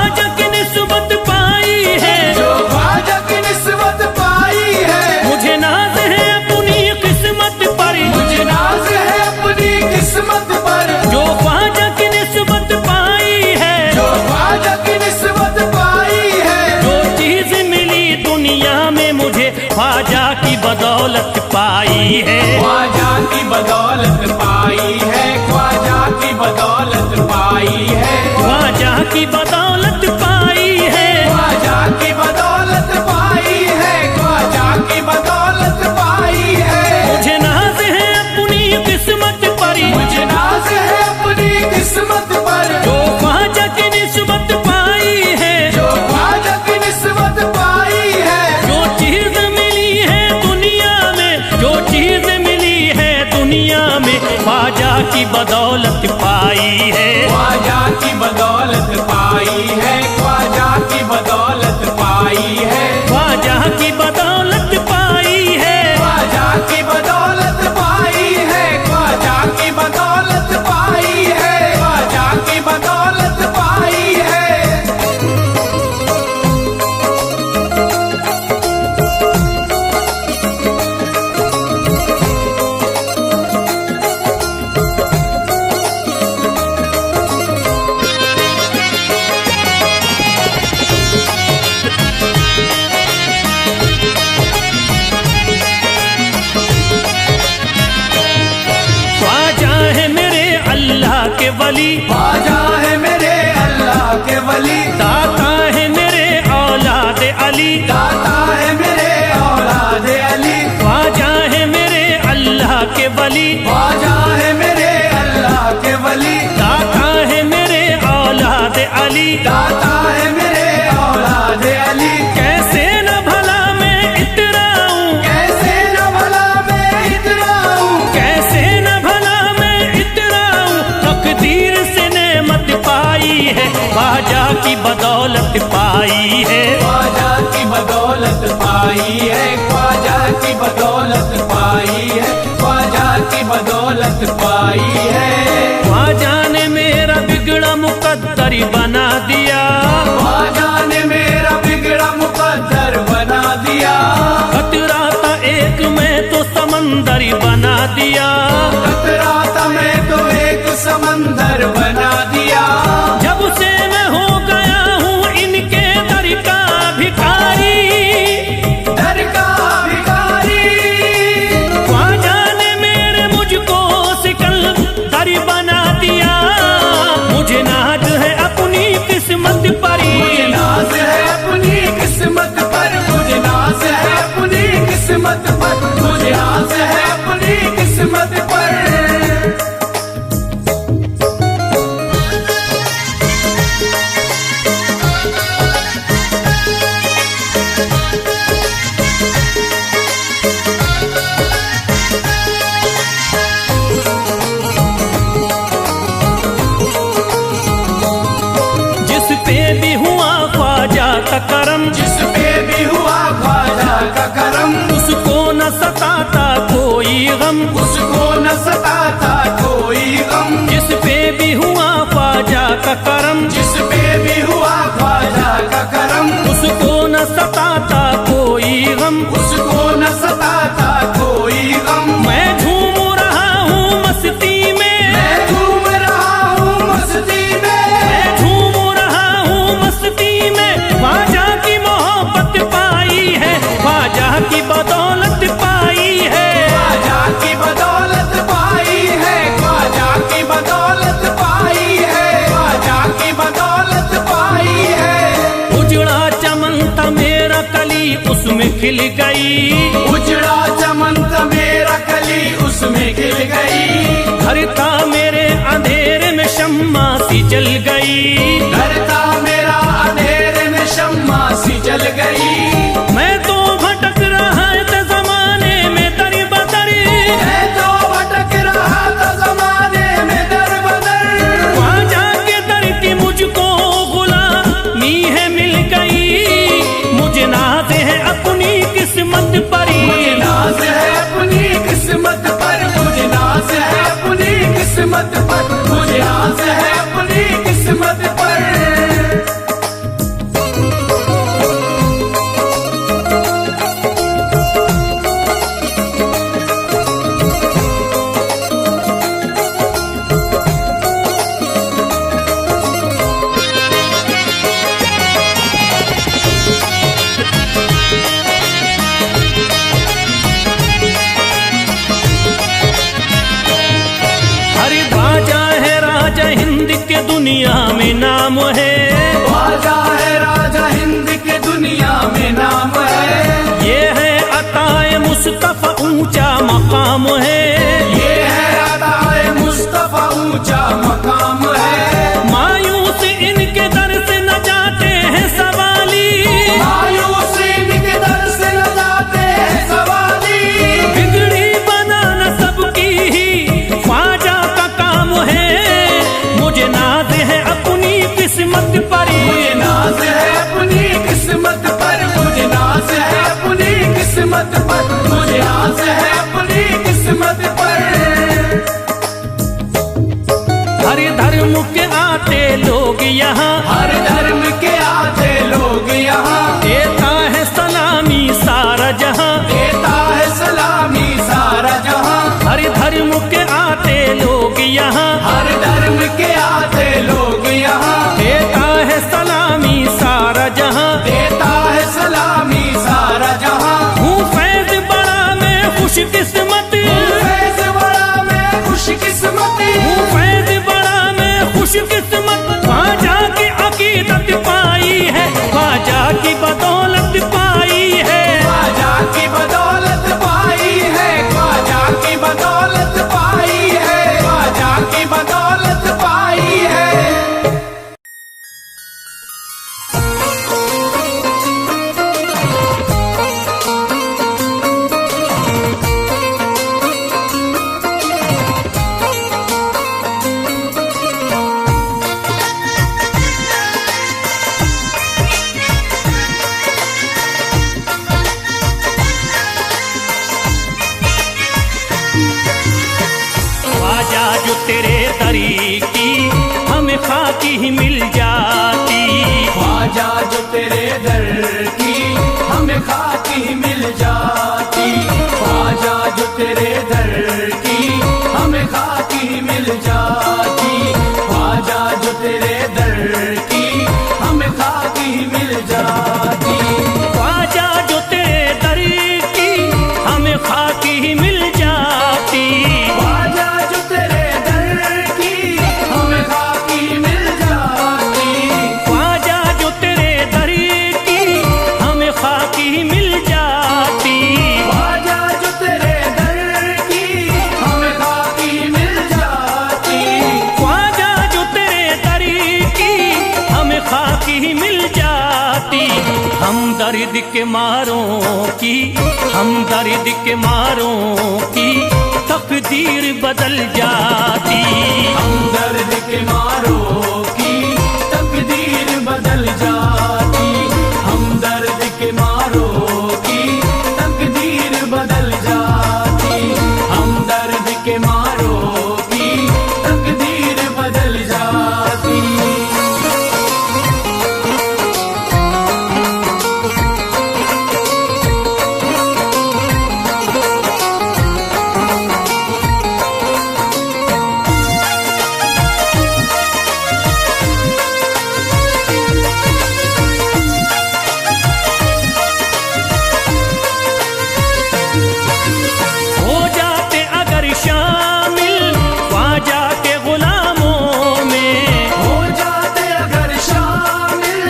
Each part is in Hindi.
ख्वाजा की निस्बत पाई है, जो ख्वाजा की निस्बत पाई है। मुझे नाज है अपनी किस्मत पर, मुझे नाज है अपनी किस्मत पर। जो ख्वाजा की निस्बत पाई है, जो ख्वाजा की निस्बत पाई है। जो चीज मिली दुनिया में मुझे ख्वाजा की बदौलत पाई है, ख्वाजा की बदौलत पाई है। ख्वाजा की बदौलत पाई है। ख्वाजा की बदौलत पाई है, ख्वाजा की बदौलत पाई है। ख्वाजा की बदौलत पाई है। मुझे नाज है अपनी किस्मत पर, मुझे नाज है अपनी किस्मत पर। जो ख्वाजा की निस्बत पाई है, जो ख्वाजा की निस्बत पाई है। जो चीज मिली है दुनिया में, जो चीज मिली है दुनिया में ख्वाजा की बदौलत पाई है, ख्वाजा की बदौलत पाई है। ख्वाजा की बदौलत पाई है। ख्वाजा की बदौलत पाई है। ख्वाजा की बदौलत पाई है। ख्वाजा की बदौलत पाई है। ख्वाजा की बदौलत पाई है। ख्वाजा है मेरे अल्लाह के वली, ख्वाजा है मेरे अल्लाह के वली। दाता है मेरे औलाद अली, दाता है मेरे औलाद अली। ख्वाजा है मेरे अल्लाह के वली, ख्वाजा है मेरे अल्लाह के वली। दाता है मेरे औलाद अली। दाता है मेरे औलाद अली। कैसे न भला मैं इतराऊं, कैसे न भला मैं इतराऊं। कैसे न भला मैं इतराऊं, तकदीर से नेमत पाई है, ख्वाजा की बदौलत पाई है, ख्वाजा की बदौलत पाई है। ख्वाजा की बदौलत पाई है। ख्वाजा की बदौलत पाई है। ख्वाजा ने मेरा बिगड़ा मुकद्दर बना दिया, ख्वाजा ने मेरा बिगड़ा मुकद्दर बना दिया। खतरा था एक मैं तो समंदर बना दिया, खतरा था मैं तो एक समंदर बना दिया। जब से मैं हो गया हूँ इनके दर का भिखारी, दर का भिखारी। ख्वाजा ने मेरे मुझको सिकंदर बना दिया, मुझे नाज है अपनी किस्मत पर, मुझे नाज है अपनी किस्मत पर। मुझे नाज है अपनी किस्मत पर। मुझे नाज है अपनी किस्मत पर। जिस पे भी हुआ ख्वाजा का करम, जिस पे भी हुआ ख्वाजा का करम। उसको न सताता कोई गम, उसको न सताता कोई गम। जिस पे भी हुआ ख्वाजा का करम, जिस पे भी हुआ ख्वाजा का करम। उसको न सताता कोई गम, उसको न सताता कोई गम। मैं झूम रहा हूँ मस्ती में, मैं झूम रहा हूँ मस्ती में। मैं झूम रहा हूँ मस्ती में, ख्वाजा की मोहब्बत पाई है, ख्वाजा की बदौलत पाई है, ख्वाजा की बदौलत पाई है। ख्वाजा की बदौलत पाई है। ख्वाजा की बदौलत पाई है। उजड़ा चमन था मेरा कली उसमें खिल गई, उजड़ा चमन था मेरा कली उसमें खिल गई। घर था मेरे अंधेरे में शम्मा सी जल गई, घर था मेरा अंधेरे में शम्मा सी जल गई। मैं तो भटक रहा था जमाने में दर बदर, मैं तो भटक रहा था जमाने में दर बदर। ख्वाजा के दर की मुझको गुलामी है मिल गई, मुझे नाज है अपनी किस्मत पर, मुझे नाज है अपनी किस्मत पर। मुझे नाज है अपनी किस्मत पर। मुझे नाज है अपनी किस्मत पर। दुनिया में नाम है। ख्वाजा है राजा हिंद के दुनिया में नाम है। ये है अताए मुस्तफा ऊंचा मकाम है। ये है अताए मुस्तफा ऊंचा मकाम है। मायूस इनके दर से न जाते हैं सवाली। मायूस इनके दर से न जाते हैं सवाली। बिगड़ी बनाना सबकी ही ख्वाजा का काम है। मुझे नाज है अपनी किस्मत पर। मुझे नाज है अपनी किस्मत पर। मुझे नाज है अपनी किस्मत पर। मुझे नाज है अपनी किस्मत पर। हर धर्म के आते लोग यहाँ। हर धर्म के आते लोग यहाँ। देता है सलामी सारा जहाँ। देता है सलामी सारा जहाँ। हर धर्म के आते लोग यहाँ। हर धर्म के आते लोग यहाँ। देता है सलामी सारा जहाँ। देता है सलामी सारा जहाँ। हूँ फैज बड़ा मैं खुशकिस्मत। फैज बड़ा मैं खुशकिस्मत। हूँ फैज बड़ा मैं खुशकिस्मत। ख्वाजा की अकीदत पाई है। ख्वाजा की बदौलत पाई है। ख्वाजा की बदौलत पाई है। ख्वाजा की बदौलत पाई है। ख्वाजा की बदौलत पाई है। ख्वाजा जो तेरे दरी की हमें खाकी ही मिल जाती। ख्वाजा जो तेरे दर की हमें खाकी मिल जाती। ख्वाजा जो तेरे दर की हमें खाकी मिल जाती। ख्वाजा जो तेरे दर की हमें खाकी मिल जाती। ख्वाजा जो तेरे दर की हमें खाकी ही मिल जाती। ख्वाजा जो तेरे दर की हमें खाकी मिल जाती। ख्वाजा जो तेरे दर की हमें खाकी ही मिल जाती। ख्वाजा जो तेरे दर की हमें खाकी मिल जाती। ख्वाजा जो तेरे दर की हमें खाकी ही मिल जाती। हम दर्द के मारों की, हम दर्द के मारों की तकदीर बदल जाती। हम दर्द के मारों की तकदीर बदल जाती। हम दर्द के मारों की तकदीर बदल जाती। हम दर्द के मारों की तकदीर बदल जाती। हो जाते अगर शामिल ख्वाजा के गुलामों में। हो जाते अगर शामिल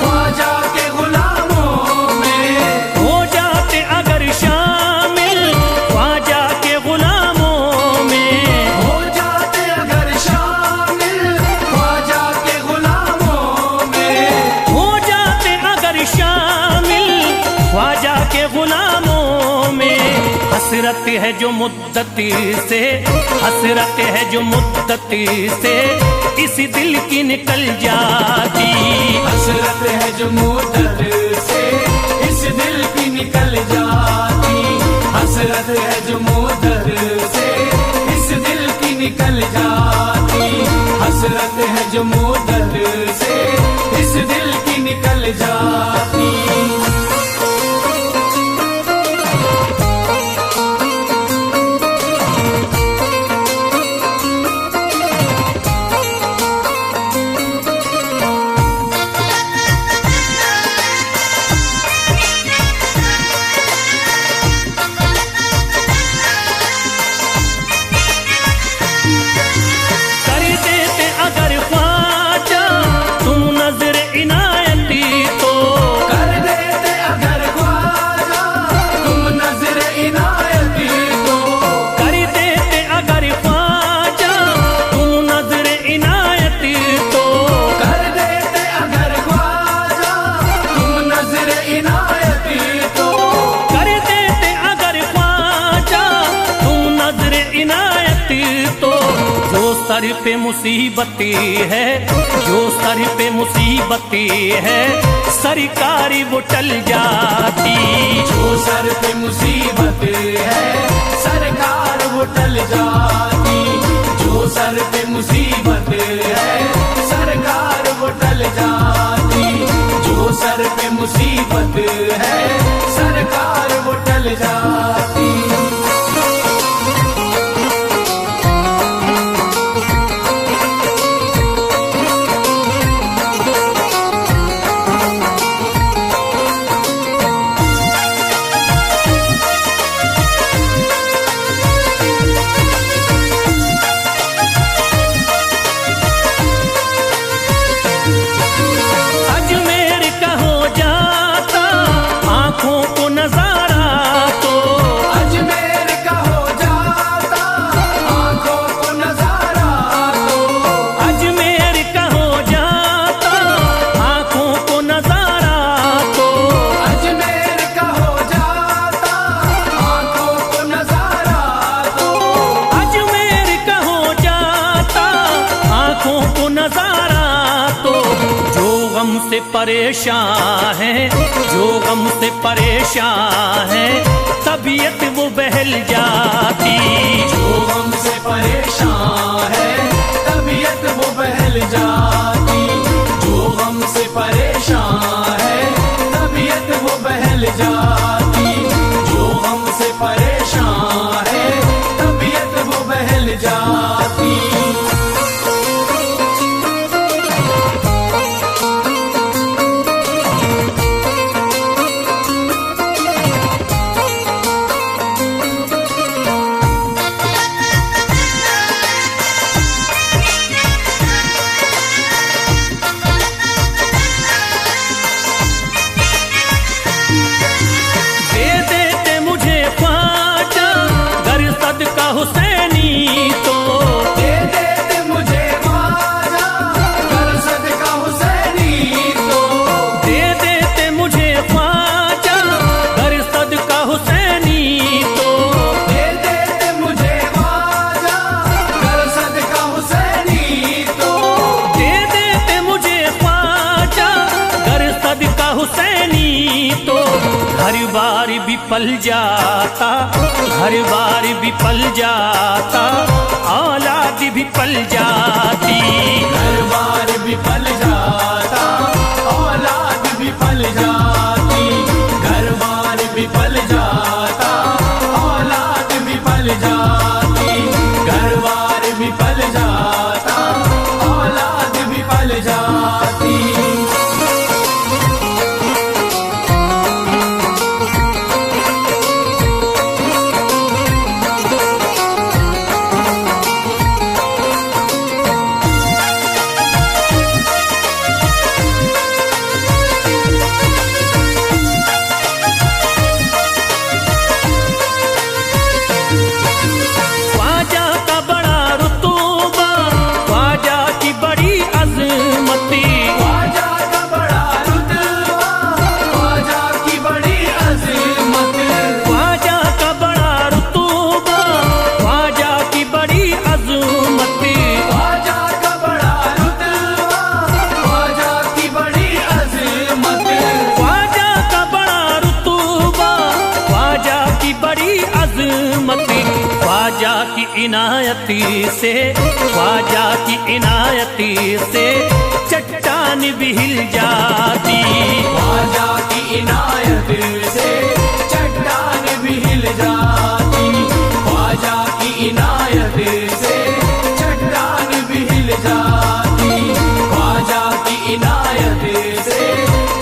ख्वाजा के गुलामों में। हो जाते अगर शामिल ख्वाजा के गुलामों में। हो जाते अगर शामिल ख्वाजा के गुलामों में। हो जाते अगर शामिल ख्वाजा के गुलामों में। हसरत है जो मुद्दत से, हसरत है जो मुद्दत से इस दिल की निकल जाती। हसरत है जो मुद्दत से इस दिल की निकल जाती। हसरत है जो मुद्दत से इस दिल की निकल जाती। हसरत है जो मुद्दत से इस दिल की निकल जाती। कर देते अगर ख्वाजा सर पे मुसीबतें है, जो सर पे मुसीबतें है, सरकारी वो टल जाती। जो सर पे मुसीबत है सरकार वो टल जाती। जो सर पे मुसीबत है सरकार वो टल जाती। जो सर पे मुसीबत है सरकार वो टल जाती। से परेशान है, जो गम से परेशान है, तबीयत वो बहल जाती। जो गम से परेशान है तबीयत वो बहल जाती। जो गम से परेशान है तबीयत वो बहल जाती। जो गम से परेशान है तबीयत वो बहल जाती। हर बार भी पल जाता, हर बार भी पल जाता, औलाद भी पल जाती। हर बार भी पल जाता औलाद भी पल जाती। हर बार भी पल जाता औलाद भी पल जाती। हर बार भी पल जाता औलाद भी पल जाती। ख्वाजा की इनायती से, ख्वाजा की इनायती से चट्टान भी हिल जाती। ख्वाजा की इनायत से चट्टान भी हिल जाती। ख्वाजा की इनायत से चट्टान भी हिल जाती। ख्वाजा की इनायत से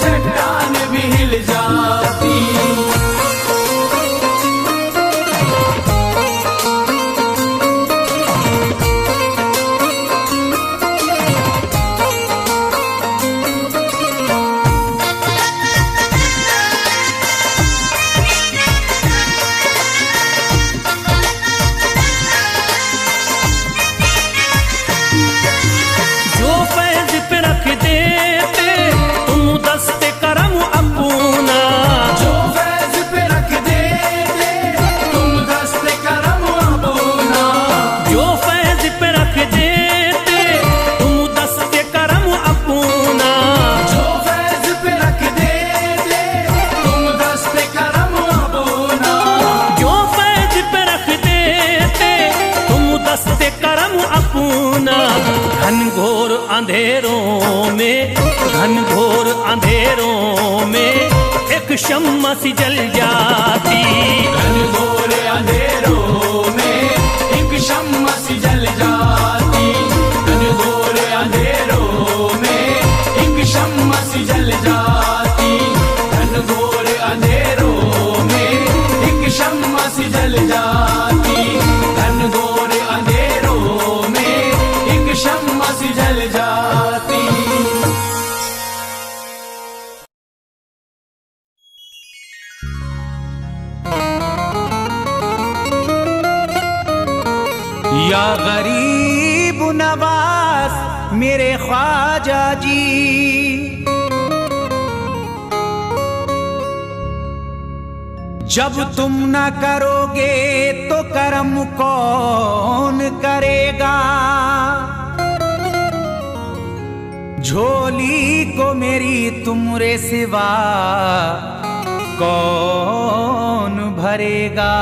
चट्टान भी हिल जाती। घनघोर अंधेरों में, घनघोर अंधेरों में एक शम्मा सी जल जाती। घनघोर अंधेरों में एक शम्मा सी जल जाती। घनघोर अंधेरों में एक शम्मा सी जल जाती। घनघोर अंधेरों में एक शम्मा सी जल जाती। घनघोर अंधेरों में एक शम्मा सी जल जाती। या गरीब नवाज मेरे ख्वाजा जी, जब तुम न करोगे तो करम कौन करेगा। झोली को मेरी तुमरे सिवा कौन भरेगा।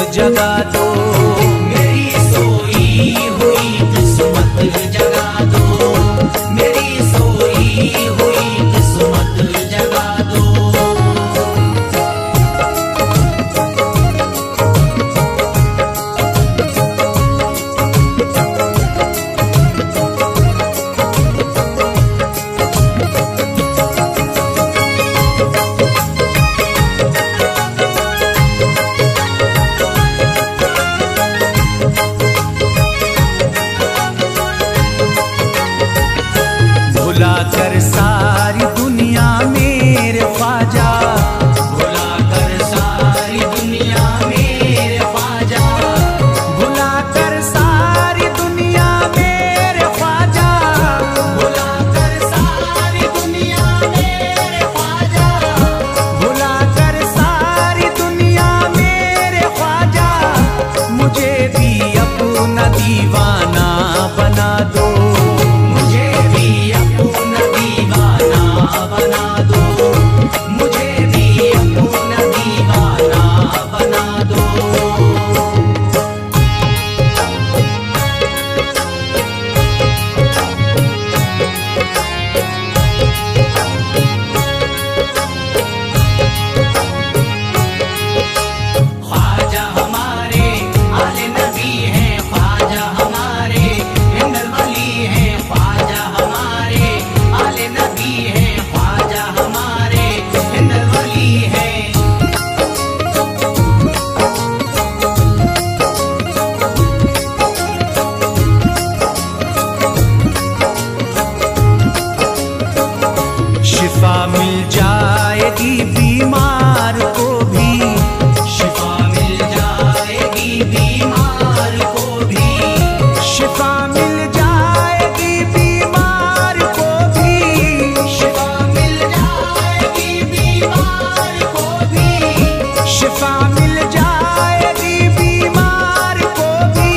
जगा दो मेरी सोई हुई किस्मत, जगा दो मेरी सोई हुई किस्मत, जगा दो। भुलाकर सारी दुनिया मेरे ख्वाजा, भुलाकर सारी दुनिया मेरे ख्वाजा, भुलाकर सारी दुनिया मेरे ख्वाजा, भुलाकर सारी दुनिया मेरे ख्वाजा, भुलाकर सारी दुनिया मेरे ख्वाजा, मुझे भी अपना दीवाना बना दो। बना दो मुझे भी अपना दीवाना बना दो। ख्वाजा हमारे आले नबी हैं, ख्वाजा हमारे हिंदल वली हैं, ख्वाजा हमारे आले नबी हैं, शिफा मिल जाएगी बीमार को भी, शिफा मिल जाएगी बीमार को भी, शिफा मिल जाएगी बीमार को भी, शिफा मिल जाएगी बीमार को भी, शिफा मिल जाएगी बीमार को भी।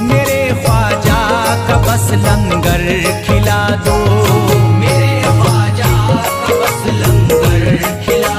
मेरे ख्वाजा का बस लंगर खिला दो, मेरे ख्वाजा का बस लंगर खिला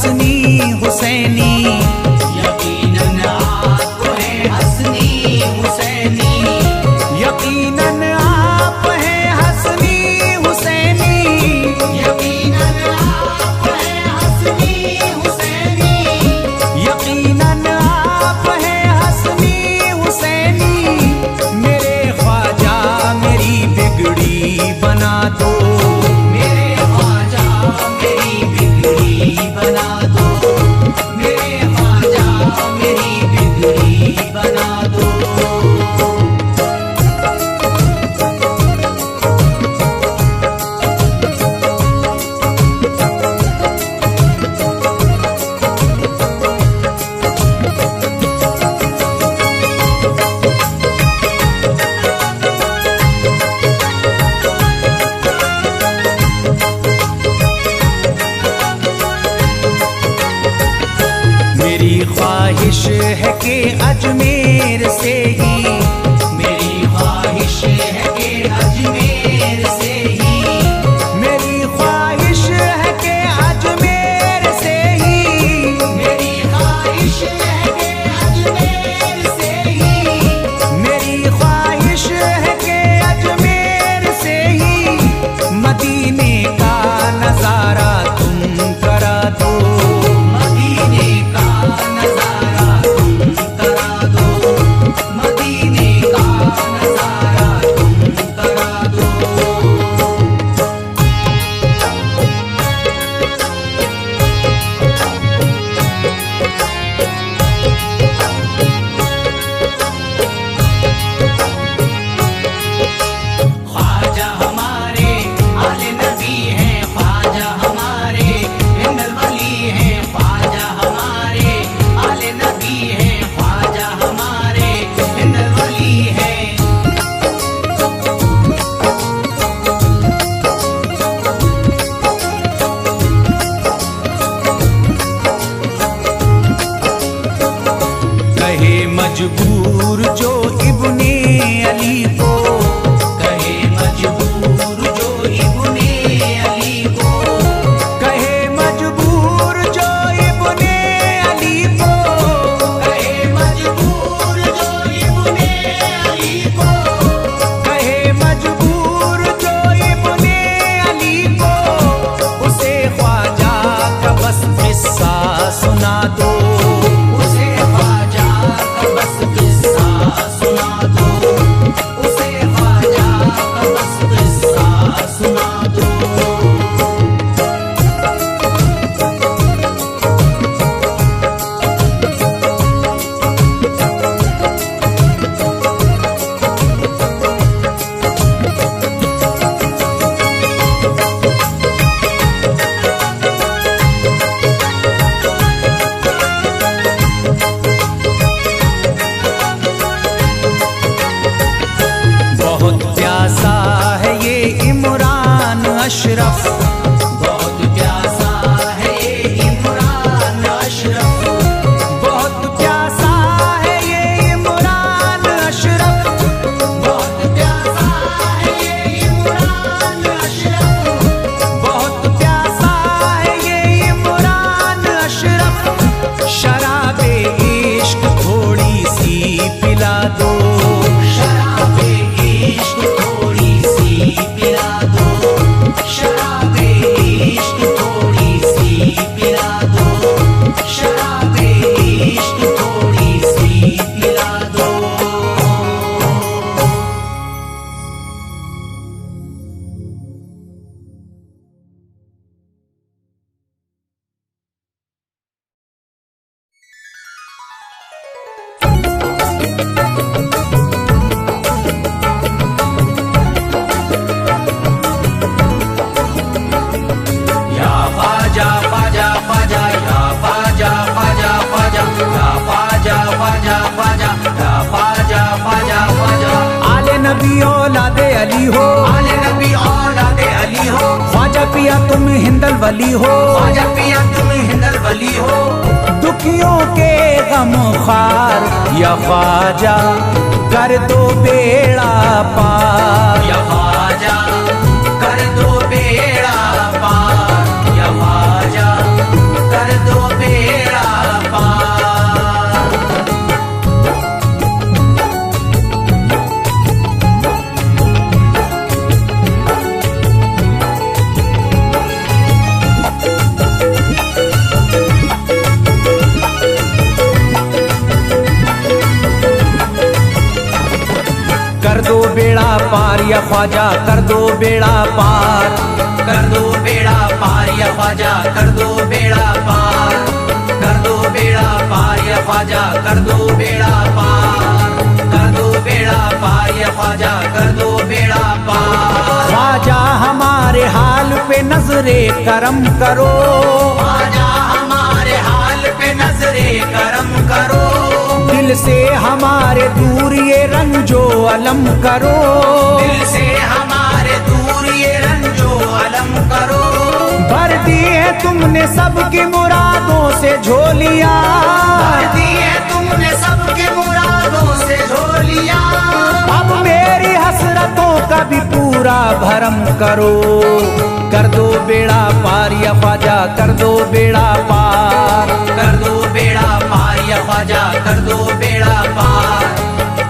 हसनी हुसैनी, यकीनन आप हैं हसनी हुसैनी, यकीनन आप हैं हसनी हुसैनी, यकीनन आप हैं हसनी हुसैनी, यकीनन आप हैं हसनी हुसैनी। मेरे ख्वाजा मेरी बिगड़ी बना दो, मेरे ख्वाजा मेरी बिगड़ी बना दो, मेरे ख्वाजा मेरी बिगड़ी बना दो। मेरी ख्वाहिश है कि अजमेर से ही, मेरी ख्वाहिश है कि अजमेर से ही, मेरी ख्वाहिश है कि अजमेर से ही, मेरी ख्वाहिश है कि अजमेर से ही, मेरी ख्वाहिश है कि अजमेर से ही मदीने का नजारा तुम करा दो, मदीने का नजारा तुम करा दो, मदीने का नजारा तुम करा दो। ख्वाजा हमारे आले नबी हैं, ख्वाजा हमारे हिंदल वली हैं, ख्वाजा हमारे आले नबी हैं, ख्वाजा हमारे हिंदल वली हैं। कहे मजबूर जो इब्ने अली को, कहे मजबूर जो इब्ने अली को, कहे मजबूर जो इब्ने अली को, कहे मजबूर जो इब्ने अली को, कहे मजबूर जो इब्ने अली को, उसे ख्वाजा का बस किस्सा सुना दो, उसे ख्वाजा का बस किस्सा सुना दो, उसे ख्वाजा का बस किस्सा सुना दो। बहुत प्यासा है ये इमरान अशरफ, बहुत प्यासा है ये इमरान अशरफ, बहुत प्यासा है ये इमरान अशरफ, बहुत प्यासा है ये इमरान अशरफ, बहुत प्यासा है ये इमरान अशरफ। शराबे इश्क थोड़ी सी पिला दो, शराबे इश्क थोड़ी सी पिला दो, शराबे इश्क थोड़ी सी पिला दो, शराबे इश्क थोड़ी सी पिला दो। या ख्वाजा ख्वाजा ख्वाजा, या ख्वाजा ख्वाजा ख्वाजा, या ख्वाजा ख्वाजा ख्वाजा, या ख्वाजा ख्वाजा ख्वाजा। आले नबी औलादे अली हो, आले नबी औलादे अली हो, ख्वाजा पिया तुम हिंदल वली हो, ख्वाजा पिया तुम हिंदल वली हो, दुखियों के गम खार या ख्वाजा कर दो बेड़ा पार, या ख्वाजा कर दो बेड़ा पार, या ख्वाजा कर दो कर दो बेड़ा पार या ख्वाजा, कर दो बेड़ा पार, कर दो बेड़ा पार या ख्वाजा, कर दो बेड़ा पार, कर दो बेड़ा पार या ख्वाजा, कर दो बेड़ा पार, कर दो बेड़ा पार या ख्वाजा, कर दो बेड़ा पार। ख्वाजा हमारे हाल पे नजरे करम करो, ख्वाजा हमारे हाल पे नजरे करम करो, दिल से हमारे दूर ये रंजो अलम करो, दिल से हमारे दूर ये रंजो अलम करो। भर दी है तुमने सबकी मुरादों से झोलियां, भर दी है तुमने सबकी मुरादों से झोलियां, अब मेरी हसरतों का भी पूरा भरम करो। कर दो बेड़ा पार या ख्वाजा, कर दो बेड़ा पार, कर दो बेड़ा पार या ख्वाजा, कर दो बेड़ा पार,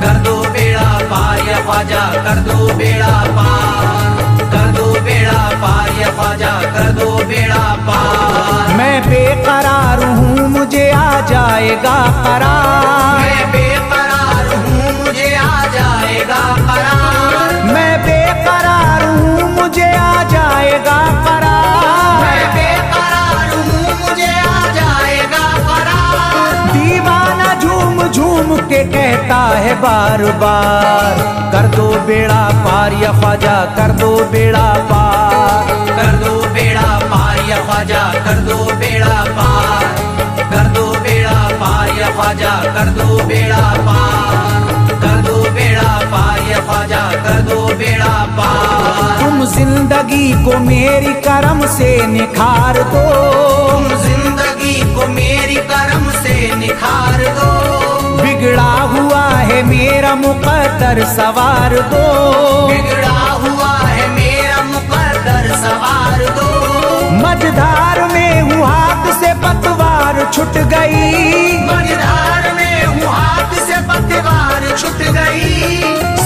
कर दो बेड़ा पार या ख्वाजा, कर दो बेड़ा पार, कर दो बेड़ा पार या ख्वाजा, कर दो बेड़ा पार। मैं बेकरार हूँ मुझे आ जाएगा करार, मैं बेकरार हूँ मुझे आ जाएगा करार, मैं बेकरार हूँ मुझे आ जाएगा करार, मैं बेकरार हूँ मुझे आ जाएगा करार। दीवाना झूम झूम के कहता है बार बार, कर दो बेड़ा पार या ख्वाजा, कर दो बेड़ा पार, कर दो बेड़ा पार या ख्वाजा, कर दो बेड़ा पार, कर दो बेड़ा पार या ख्वाजा, कर दो बेड़ा पार, कर दो बेड़ा पार या ख्वाजा, कर दो बेड़ा पार। तुम जिंदगी को मेरी करम से निखार दो, तुम जिंदगी को मेरी करम से निखार दो, बिगड़ा हुआ है मेरा मुकद्दर सवार दो, बिगड़ा हुआ है मेरा मुकद्दर सवार दो। मझधार में हूँ हाथ से पतवार छूट गई, मझधार में हूँ हाथ से पतवार छूट गई,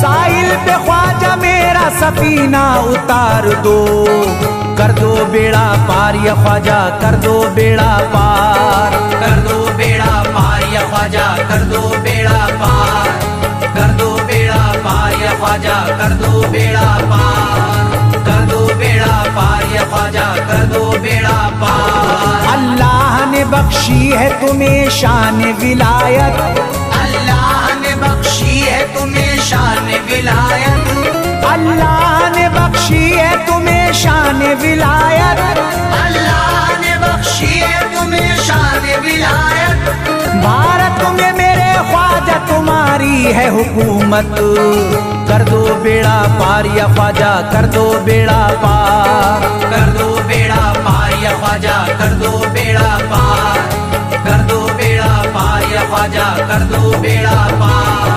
साहिल पे ख्वाजा मेरा सफीना उतार दो। कर दो बेड़ा पार या ख्वाजा, कर दो बेड़ा पार, कर दो बेड़ा पार या ख्वाजा, कर दो बेड़ा पार, कर दो बेड़ा पार या ख्वाजा, कर दो बेड़ा पार, कर दो बेड़ा पार या ख्वाजा, कर दो बेड़ा पार। अल्लाह ने बख्शी है तुम्हें शान विलायत, अल्लाह ने बख्शी है तुम्हें शान विलायत, अल्लाह ने बख्शी है तुम्हें शान विलायत, अल्लाह ने बख्शी है तुम्हें शान विलायत। भारत में मेरे ख्वाजा तुम्हारी है हुकूमत, कर दो बेड़ा पार या ख्वाजा, कर दो बेड़ा पार, कर दो बेड़ा पार या ख्वाजा, कर दो बेड़ा पार, कर दो बेड़ा पार या ख्वाजा, कर दो बेड़ा पार,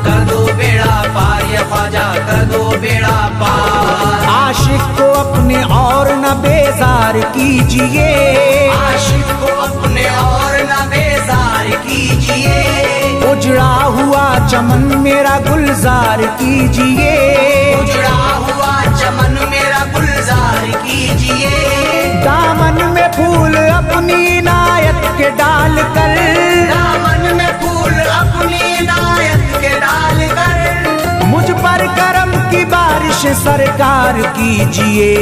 कर दो बेड़ा पार या ख्वाजा, कर दो बेड़ा पार। आशिक को अपने और न बेजार कीजिए, आशिक को अपने और न बेजार कीजिए, उजड़ा हुआ चमन मेरा गुलजार कीजिए, उजड़ा हुआ चमन मेरा गुलजार कीजिए, दामन में फूल अपनी इनायत के डाल कर, दामन में फूल अपनी इनायत के डाल कर, मुझ पर करम की बारिश सरकार कीजिए।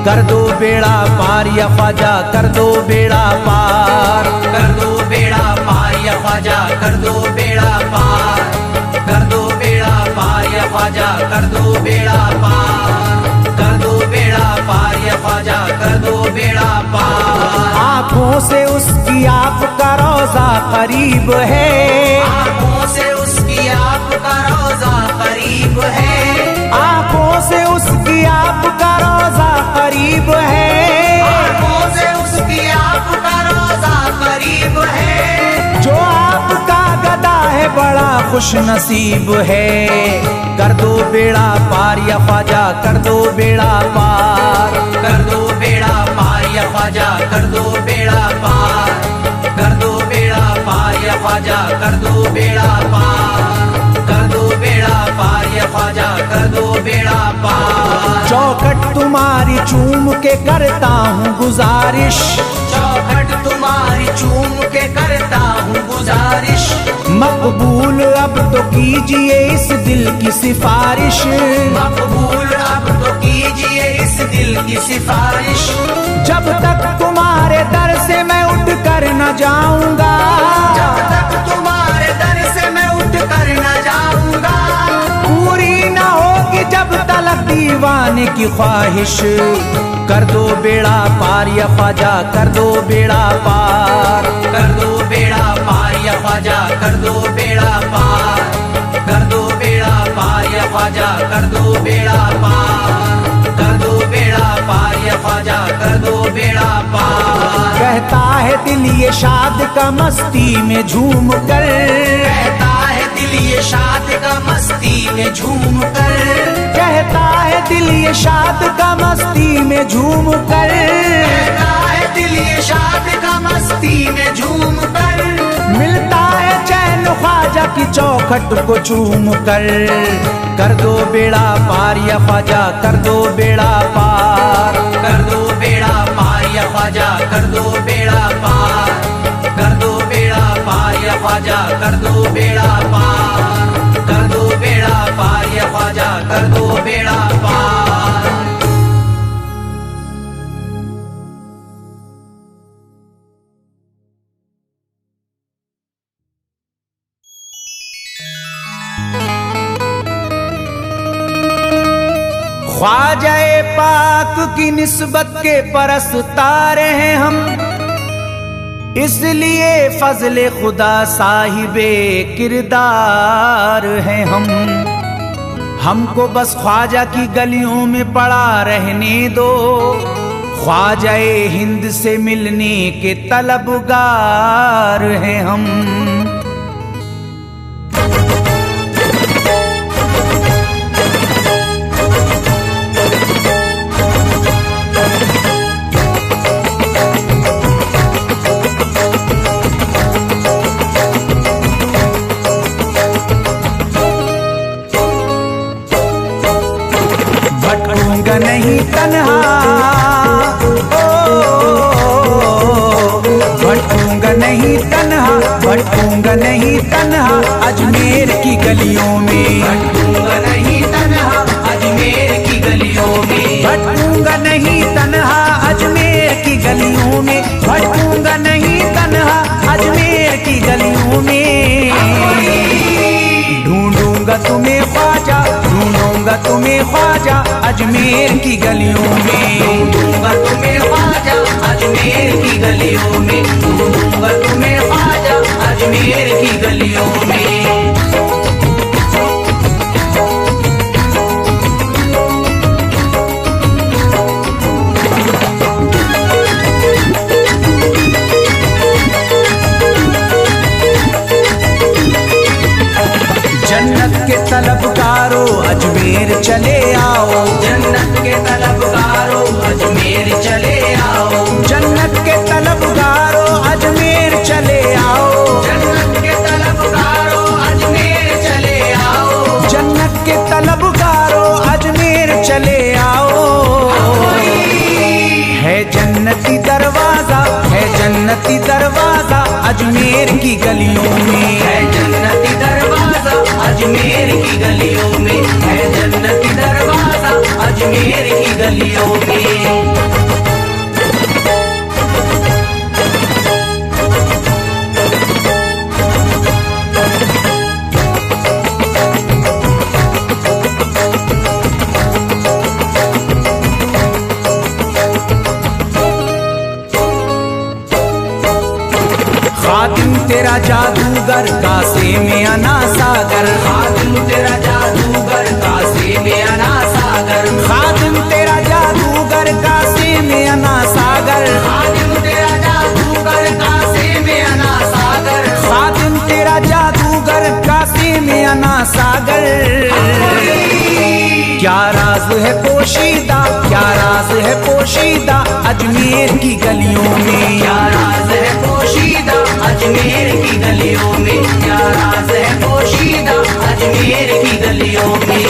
कर दो बेड़ा पार या ख्वाजा, कर दो बेड़ा पार, कर दो बेड़ा पार या ख्वाजा, कर दो बेड़ा पार, कर दो बेड़ा पार या ख्वाजा, कर दो बेड़ा पार, कर दो बेड़ा पार या ख्वाजा, कर दो बेड़ा पार। आंखों से उसकी आपका रोजा करीब है, आंखों से उसकी आपका रोजा करीब है, आंखों से उसकी आपका रोजा करीब है, आंखों से उसकी आपका रोजा करीब है, जो आपका गदा है बड़ा खुश नसीब है। कर दो बेड़ा पार या ख्वाजा, कर दो बेड़ा पार, कर दो बेड़ा पार या ख्वाजा, कर दो बेड़ा पार, कर दो बेड़ा पार या ख्वाजा, कर दो बेड़ा पार, कर दो बेड़ा पार या ख्वाजा, कर दो बेड़ा पार। चौखट तुम्हारी चूम के करता हूँ गुजारिश, चौखट तुम्हारी चूम के करता हूँ गुजारिश, मकबूल अब तो कीजिए इस दिल की सिफारिश, मकबूल अब तो कीजिए इस दिल की सिफारिश। जब तक तुम्हारे दर से मैं उठ कर न जाऊंगा, जब तक तुम्हारे दर से मैं उठ कर न जाऊंगा, पूरी न होगी जब तलक दीवाने की ख्वाहिश। कर दो बेड़ा पार या ख्वाजा, कर दो बेड़ा पार, कर दो बेड़ा पार या ख्वाजा, कर दो बेड़ा पार, कर दो बेड़ा पार या ख्वाजा, कर दो बेड़ा पार, कर दो बेड़ा पार या ख्वाजा, कर दो बेड़ा पार। कहता है दिल ये शाद का मस्ती में झूम कर, कहता है दिल ये शाद का मस्ती में झूम कर, कहता है दिल ये शाद का मस्ती में झूम कर, कहता है दिल ये शाद का मस्ती में झूम कर। मिलता है चैन ख्वाजा की चौखट को चूम कर दो बेड़ा पार या ख्वाजा, कर दो बेड़ा पार, कर दो बेड़ा पार या ख्वाजा, कर दो बेड़ा पार, कर दो बेड़ा पार या ख्वाजा, कर दो बेड़ा पार, कर दो बेड़ा पार या ख्वाजा, कर दो बेड़ा पार। ख्वाजाए पाक की निस्बत के परस्तार हैं हम, इसलिए फजले खुदा साहिबे किरदार हैं हम। हमको बस ख्वाजा की गलियों में पड़ा रहने दो, ख्वाजाए हिंद से मिलने के तलबगार हैं हम। भटकूंगा नहीं तन्हा, भटकूंगा नहीं तन्हा, भटकूंगा नहीं तन्हा अजमेर की गलियों में, भटकूंगा नहीं तन्हा अजमेर की गलियों में, भटकूंगा नहीं तन्हा अजमेर की गलियों में, भटकूंगा नहीं तन्हा अजमेर की गलियों में। ढूंढूंगा तुम्हें ख्वाजा, ढूंढूंगा तुम्हें ख्वाजा अजमेर की गलियों में, ढूंढूंगा तुम्हें ख्वाजा अजमेर की गलियों में, ढूंढूंगा तुम्हें ख्वाजा अजमेर की गलियों में। जन्नत के तलबगारों अजमेर चले आओ, जन्नत के तलबगारों अजमेर चले आओ, जन्नत के तलबगारों अजमेर चले आओ, जन्नत के तलबगारों अजमेर चले आओ, जन्नत के तलबगारों अजमेर चले आओ। है जन्नती दरवाजा, है जन्नती दरवाजा अजमेर की गलियों में, है जन्नती दरवाजा अजमेर की गलियों में, है जन्नती दरवाजा अजमेर की गलियों में। खातिम तेरा जादूगर कासे में अना सागर, खातिम तेरा जादूगर कासे में अना सागर, खातिम तेरा जादूगर कासे में अना सागर, खातिम तेरा जादूगर कासे में अना सागर, खातिम तेरा जादूगर कासे में अना सागर। क्या राज है पोशीदा, क्या राज है पोशीदा अजमेर की गलियों में, क्या राज है पोशीदा अजमेर की गलियों में, क्या राज है पोशीदा अजमेर की गलियों में।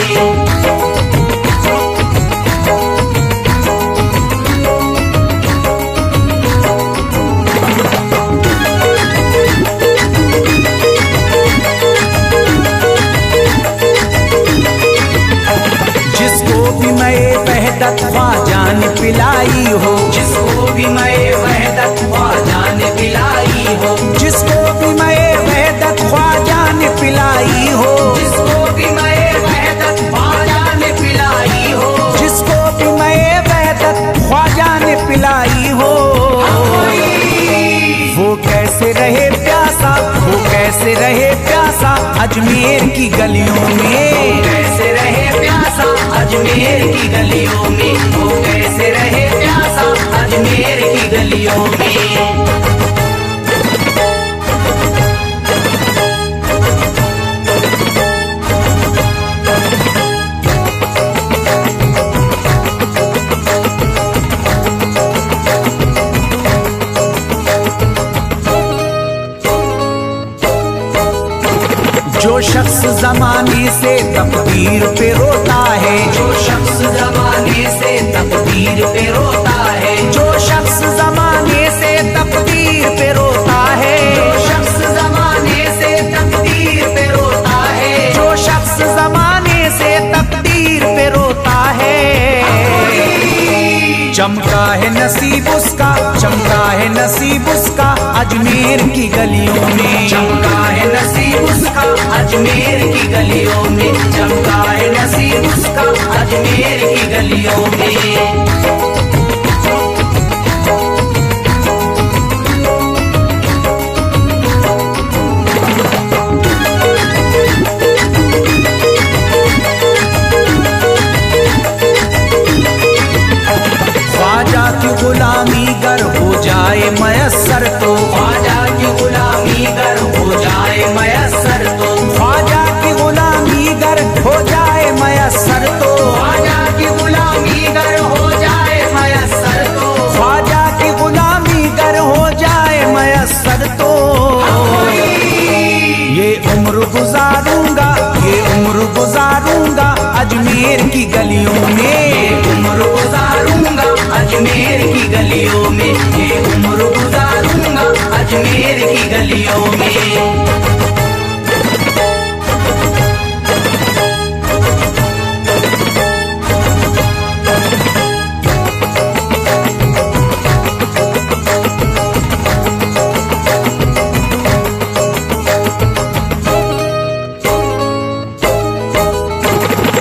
वहदत ख्वाजा ने पिलाई हो, जिसको भी मैं वहदत ख्वाजा ने पिलाई हो, जिसको भी मैं वहदत ख्वाजा ने पिलाई हो, जिसको भी मैं वहदत ख्वाजा ने पिलाई हो, जिसको भी मैं वहदत ख्वाजा ने पिलाई हो। वो कैसे रहे प्यासा, वो कैसे रहे प्यासा अजमेर की गलियों में, कैसे रहे प्यासा अजमेर की गलियों में, वो कैसे रहे प्यासा अजमेर की गलियों में। जो शख्स ज़माने से तकदीर पे रोता है, जो शख्स ज़माने से तकदीर पे रोता है, जो शख्स ज़माने से तकदीर पे रोता है, जो शख्स ज़माने से तकदीर पे रोता है, जो शख्स ज़माने से तकदीर पे रोता है। चमका है नसीब उसका, चमका है नसीब उसका अजमेर की गलियों में, चमका है नसीब उसका अजमेर की गलियों में, चमका है नसीब उसका अजमेर की गलियों में। ख्वाजा की गुलामी गर हो जाए मयस्सर तो, ख्वाजा की गुलामी गर हो जाए मयस्सर तो, ख्वाजा की गुलामी गर हो जाए मयस्सर तो, ख्वाजा की गुलामी गर हो जाए मयस्सर तो, ख्वाजा की गुलामी गर हो जाए मयस्सर तो। ये उम्र गुजारूंगा, ये उम्र गुजारूंगा अजमेर की गलियों में, उम्र गुजारूंगा अजमेर की गलियों में, ये उम्र गुजारूंगा अजमेर की गलियों में।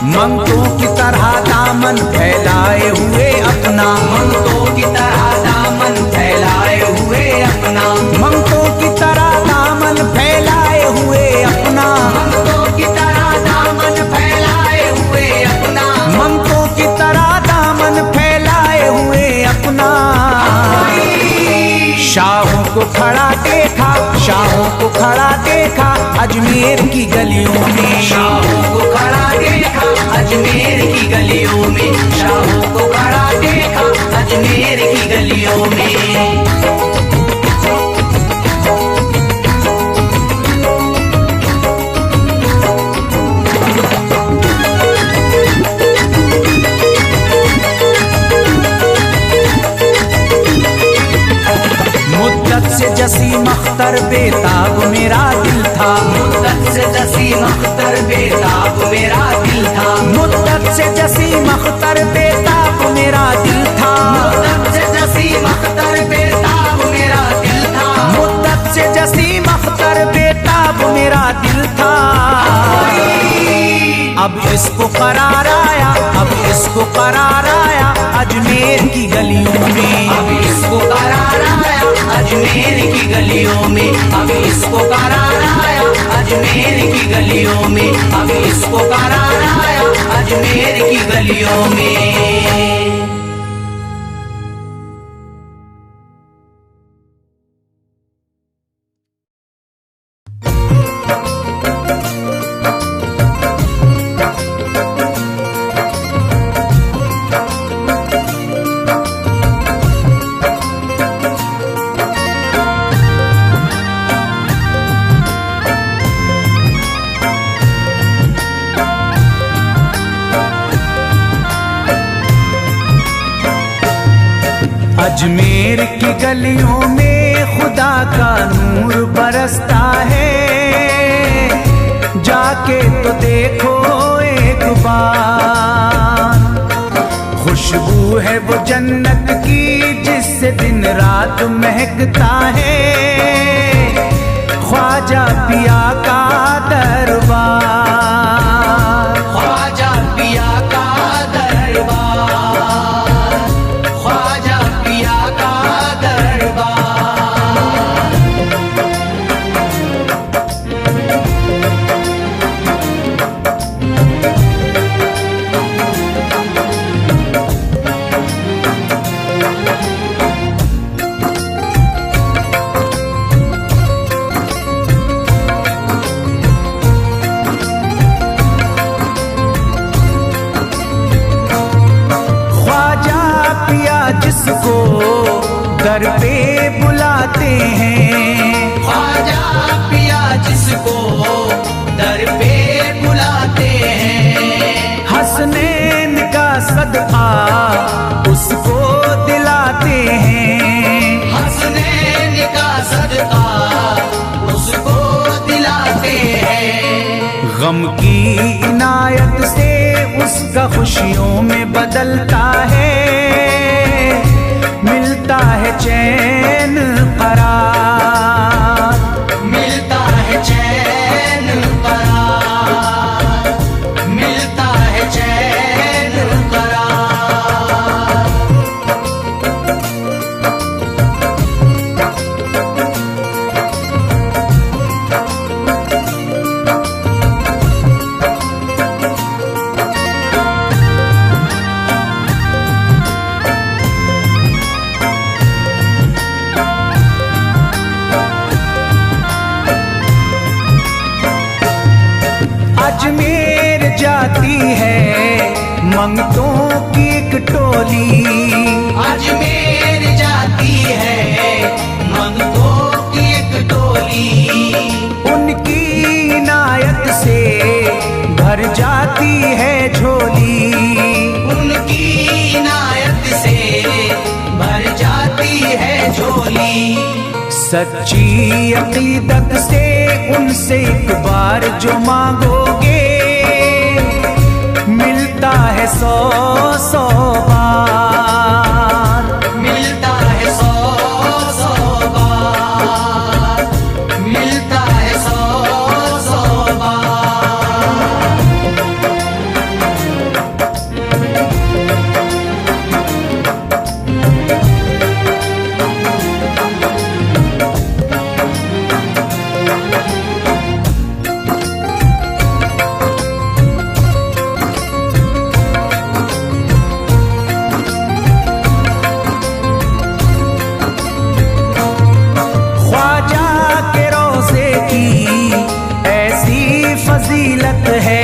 मंगतों की तरह दामन फैलाए हुए अपना, मंगतों की तरह दामन फैलाए हुए अपना, मंगतों की तरह दामन फैलाए हुए अपना, मंगतों की तरह दामन फैलाए हुए अपना, मंगतों की तरह दामन फैलाए हुए अपना। शाहों को खड़ा देखा, शाहों को खड़ा देखा अजमेर की गलियों में, शाहों को खड़ा देखा अजमेर की गलियों में, शाहों को खड़ा देखा अजमेर की गलियों में। मुद्दत से जसीम अख्तर बेताब मेरा दिल था, मुद्दत से जसीम अख्तर बेताब मेरा दिल था, मुद्दत से जसीम अख्तर बेताब मेरा दिल था, मुद्दत से जसीम अख्तर बेताब मेरा दिल था, मुद्दत से जसीम अख्तर बेताब मेरा दिल था। अब इसको करार आया, अब इसको करार आया अजमेर की गलियों में, अब इसको करार आया अजमेर की गलियों में, अब इसको करार आया अजमेर की गलियों में, अब इसको करार आया अजमेर की गलियों में। अजमेर की गलियों में खुदा का नूर बरसता है, जाके तो देखो एक बार। खुशबू वो जन्नत की जिससे दिन रात महकता है ख्वाजा पिया का दरबार। ख्वाजा पिया का दरबार, ख्वाजा पिया का दरबार। जिसको दर पे बुलाते हैं, ख्वाजा पिया जिसको दर पे बुलाते हैं, हसनैन का सदका उसको दिलाते हैं, हसनैन का सदका उसको दिलाते हैं। गम की इनायत से उसका खुशियों में बदलता है, मिलता है चैन करार, मिलता है चैन करार, मिलता है चैन करार। अजमेर जाती है मंगतों की एक टोली, अजमेर जाती है मंगतों की एक टोली, उनकी इनायत से भर जाती है झोली, उनकी इनायत से भर जाती है झोली। सच्ची अकीदत से उनसे एक बार जो मांगोगे मिलता है 100 बार, मिलता है 100 बार, मिलता है 100 बार। फजीलत है,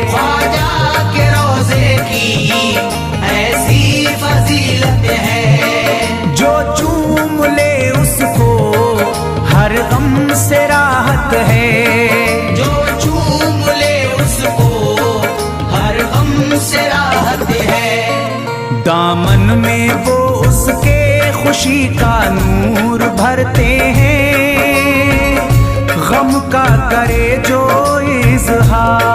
ख्वाजा के रोज़े की ऐसी फजीलत है, जो चूम ले उसको हर गम से राहत है, जो चूम ले उसको हर गम से राहत है। दामन में वो उसके खुशी का नूर भरते हैं, गम का करे जो इजहार,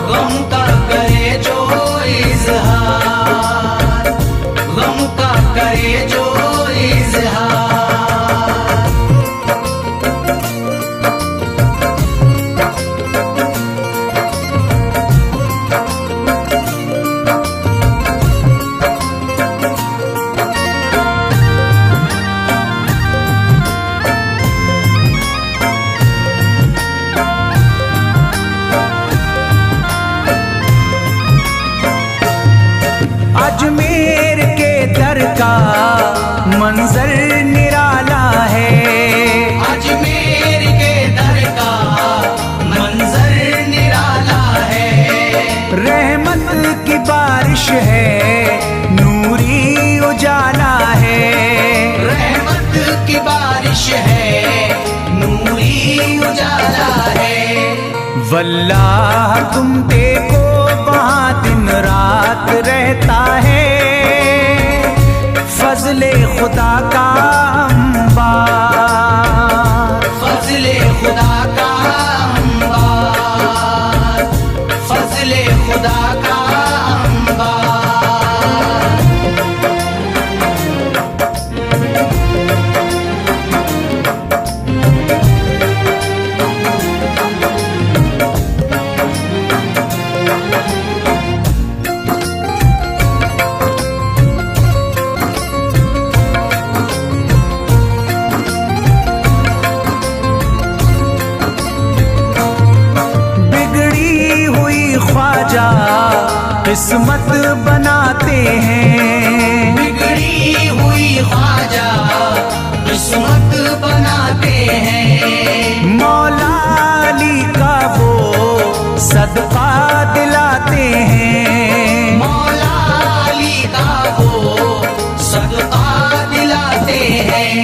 गम का करे जो इजहार, गम का करे जो इजहार। अजमेर के दर का मंजर निराला है, अजमेर के दर का मंजर निराला है, रहमत की बारिश है नूरी उजाला है, रहमत की बारिश है नूरी उजाला है। वल्लाह तुम देखो वहाँ दिन रात रहता है, फजले खुदा का अंबार, फजले खुदा का अंबार, फजले खुदा का अंबार। किस्मत बनाते हैं। बिगड़ी हुई ख्वाजा किस्मत बनाते हैं। मौला अली का वो सदका दिलाते हैं। मौला अली का वो सदका दिलाते हैं।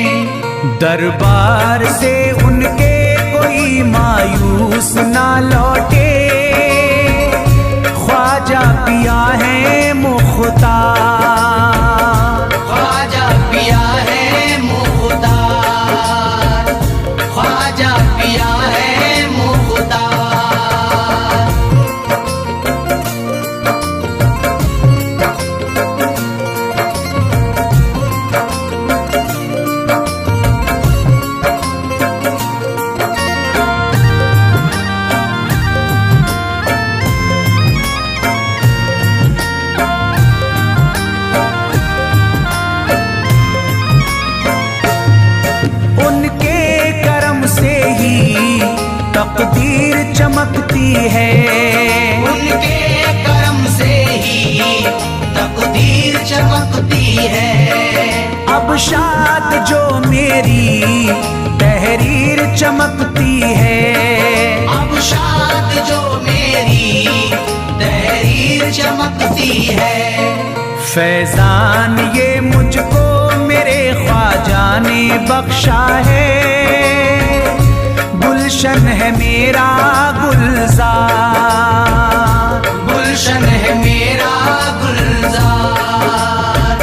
दरबार से उनके कोई मायूस ना लौटे, ख्वाजा पिया है मुख्तार। ख्वाजा पिया है मुख्तार। ख्वाजा पिया है मुख्तार। उनके करम से ही तकदीर चमकती है। उनके करम से ही तकदीर चमकती है। अब शाद जो मेरी तहरीर चमकती है। अब शाद जो मेरी तहरीर चमकती है। फैजान ये मुझको मेरे ख्वाजा ने बख्शा है। गुलशन है मेरा गुलजार। गुलशन है मेरा गुलजार।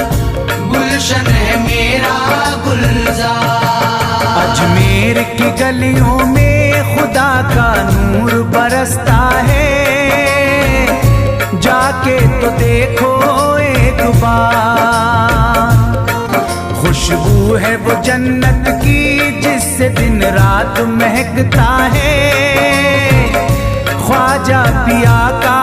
गुलशन है मेरा गुलजार। अजमेर की गलियों में खुदा का नूर बरसता है। जाके तो देखो एक बार, खुशबू है वो जन्नत की जिससे दिन रात महकता है। ख्वाजा पिया का